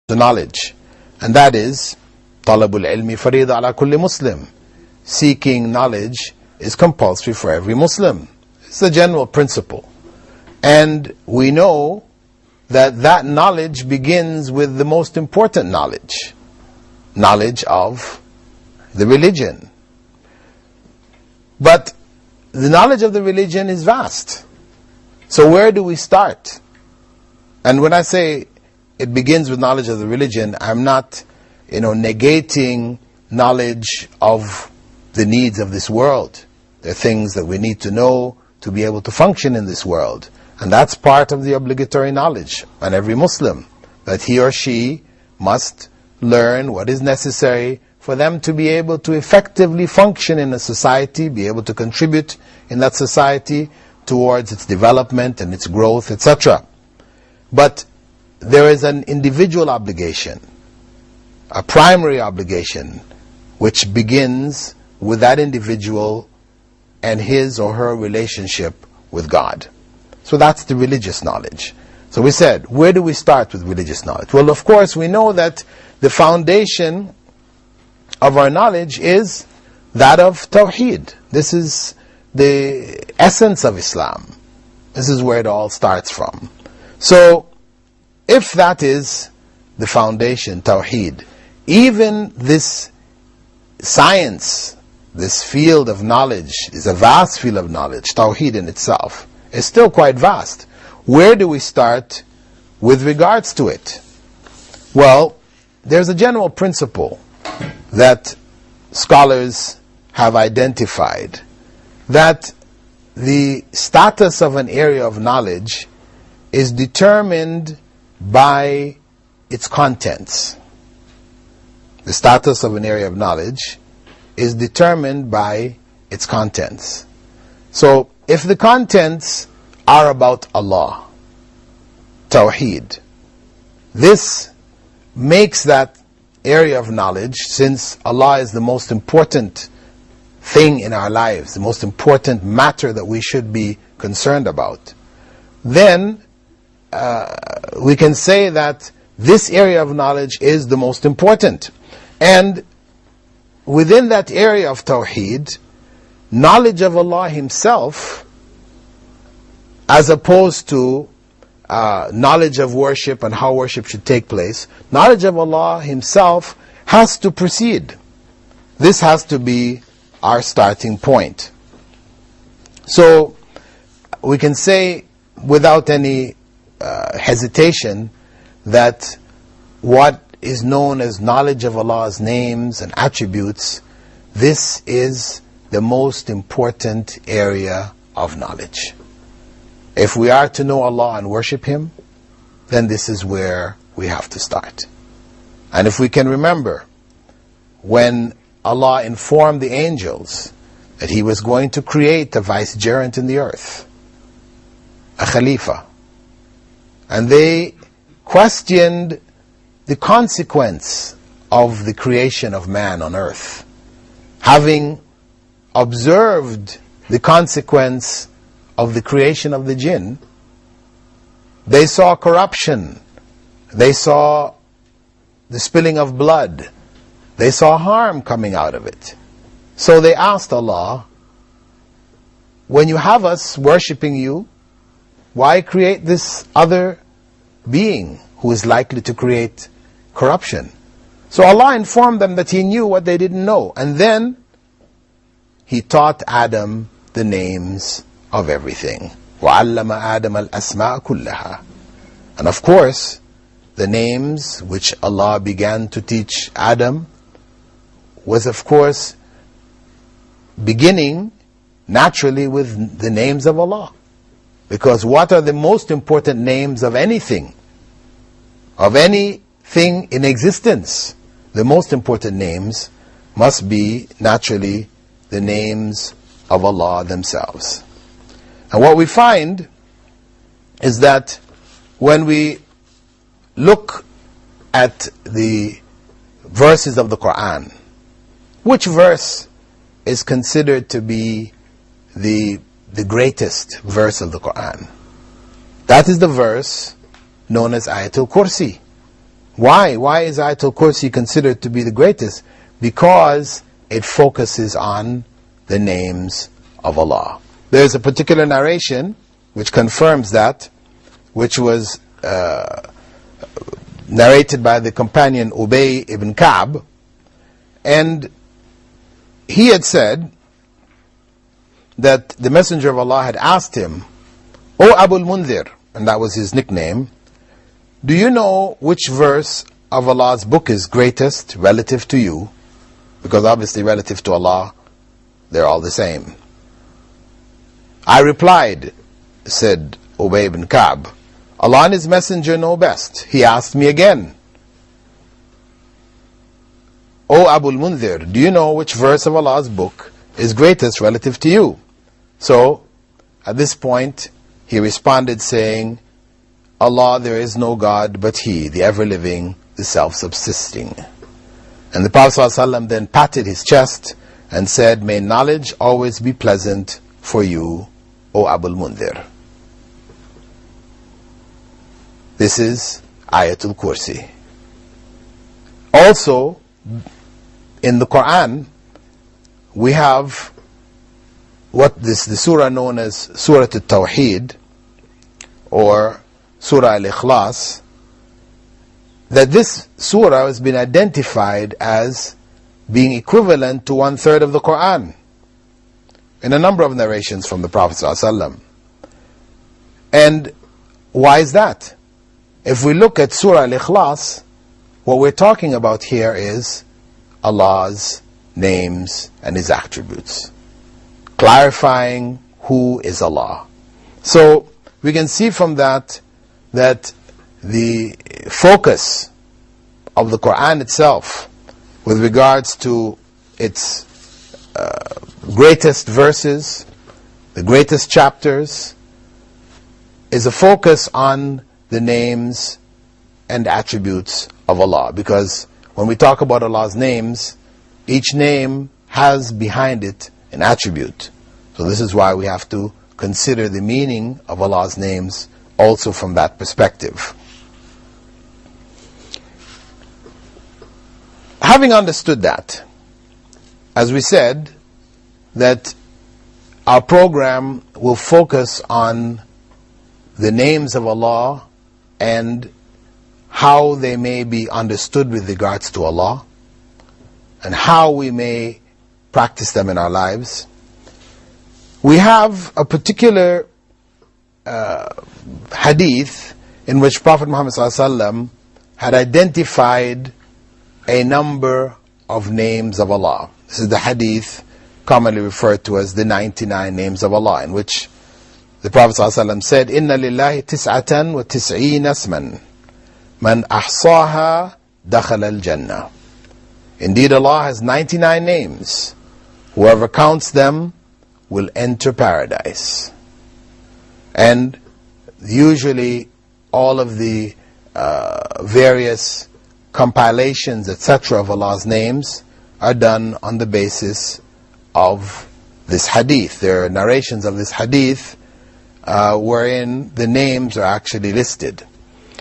the knowledge. And that is, talabul ilmi farida ala kulli Muslim. Seeking knowledge is compulsory for every Muslim. It's the general principle. And we know that that knowledge begins with the most important knowledge. Knowledge of the religion. But the knowledge of the religion is vast. So where do we start? And when I say it begins with knowledge of the religion, I'm not, negating knowledge of the needs of this world. There are things that we need to know to be able to function in this world. And that's part of the obligatory knowledge on every Muslim, that he or she must learn what is necessary for them to be able to effectively function in a society, be able to contribute in that society towards its development and its growth, etc. But there is an individual obligation, a primary obligation, which begins with that individual and his or her relationship with God. So that's the religious knowledge. So we said, where do we start with religious knowledge? Well, of course, we know that the foundation of our knowledge is that of Tawheed. This is the essence of Islam. This is where it all starts from. So, if that is the foundation, Tawheed, even this science, this field of knowledge, is a vast field of knowledge, Tawheed in itself, is still quite vast. Where do we start with regards to it? Well, there's a general principle that scholars have identified, that the status of an area of knowledge is determined by its contents. The status of an area of knowledge is determined by its contents. So, if the contents are about Allah, Tawheed, this makes that area of knowledge, since Allah is the most important thing in our lives, the most important matter that we should be concerned about, then we can say that this area of knowledge is the most important. And within that area of Tawheed, knowledge of Allah Himself, as opposed to knowledge of worship and how worship should take place, knowledge of Allah Himself has to precede. This has to be our starting point. So, we can say without any hesitation that what is known as knowledge of Allah's names and attributes, this is the most important area of knowledge. If we are to know Allah and worship Him, then this is where we have to start. And if we can remember, when Allah informed the angels that He was going to create a vicegerent in the earth, a Khalifa, and they questioned the consequence of the creation of man on earth, having observed the consequence of the creation of the jinn, they saw corruption, they saw the spilling of blood, they saw harm coming out of it. So they asked Allah, when you have us worshipping you, why create this other being who is likely to create corruption? So Allah informed them that He knew what they didn't know, and then He taught Adam the names of everything. وَعَلَّمَ آدَمَ الْأَسْمَاءَ كُلَّهَا. And of course, the names which Allah began to teach Adam was, of course, beginning naturally with the names of Allah. Because what are the most important names of anything? Of anything in existence? The most important names must be naturally the names of Allah themselves. And what we find is that when we look at the verses of the Quran, which verse is considered to be the greatest verse of the Quran? That is the verse known as Ayatul Kursi, Why? Why is Ayatul Kursi considered to be the greatest? Because it focuses on the names of Allah. There's a particular narration which confirms that, which was narrated by the companion Ubay ibn Ka'b, and he had said that the Messenger of Allah had asked him, "O Abul Munzir," and that was his nickname, "do you know which verse of Allah's book is greatest relative to you?" Because obviously relative to Allah, they're all the same. I replied, said Ubay ibn Ka'b, "Allah and His Messenger know best." He asked me again, "O Abul Munzir, do you know which verse of Allah's book is greatest relative to you?" So, at this point, he responded saying, "Allah, there is no God but He, the ever-living, the self-subsisting." And the Prophet ﷺ then patted his chest and said, "May knowledge always be pleasant for you, O Abul Munzir." This is Ayatul Kursi. Also, in the Quran, we have the surah known as Surah Al-Tawheed, or Surah Al-Ikhlas, that this surah has been identified as being equivalent to 1/3 of the Quran in a number of narrations from the Prophet ﷺ. And why is that? If we look at Surah Al-Ikhlas, what we're talking about here is Allah's names and His attributes, clarifying who is Allah. So we can see from that the focus of the Quran itself with regards to its greatest verses, the greatest chapters, is a focus on the names and attributes of Allah. Because when we talk about Allah's names, each name has behind it an attribute. So this is why we have to consider the meaning of Allah's names also from that perspective. Having understood that, as we said, that our program will focus on the names of Allah and how they may be understood with regards to Allah, and how we may practice them in our lives. We have a particular hadith in which Prophet Muhammad ﷺ had identified a number of names of Allah. This is the hadith commonly referred to as the 99 names of Allah, in which the Prophet ﷺ said, "Inna lillahi tis'atan wa tis'ina asman, man ahsaha dakhala al-jannah." Indeed, Allah has 99 names. Whoever counts them will enter paradise. And usually all of the various compilations, etc. of Allah's names are done on the basis of this hadith. There are narrations of this hadith wherein the names are actually listed.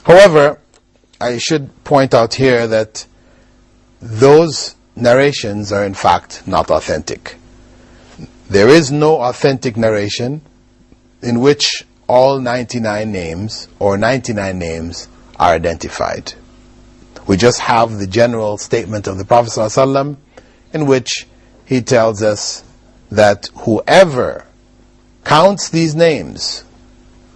However, I should point out here that those narrations are in fact not authentic. There is no authentic narration in which all 99 names or 99 names are identified. We just have the general statement of the Prophet ﷺ in which he tells us that whoever counts these names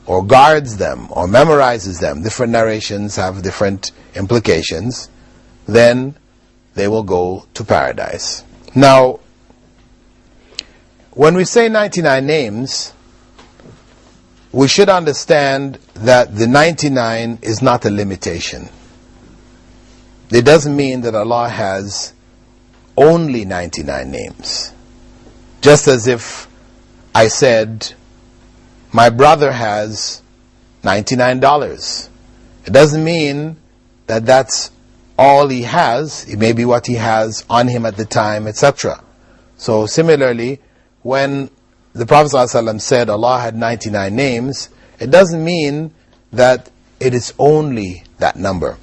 or guards them or memorizes them, different narrations have different implications, then they will go to paradise. Now, when we say 99 names, we should understand that the 99 is not a limitation. It doesn't mean that Allah has only 99 names. Just as if I said, my brother has $99. It doesn't mean that that's all he has. It may be what he has on him at the time, etc. So similarly, when the Prophet ﷺ said Allah had 99 names, it doesn't mean that it is only that number.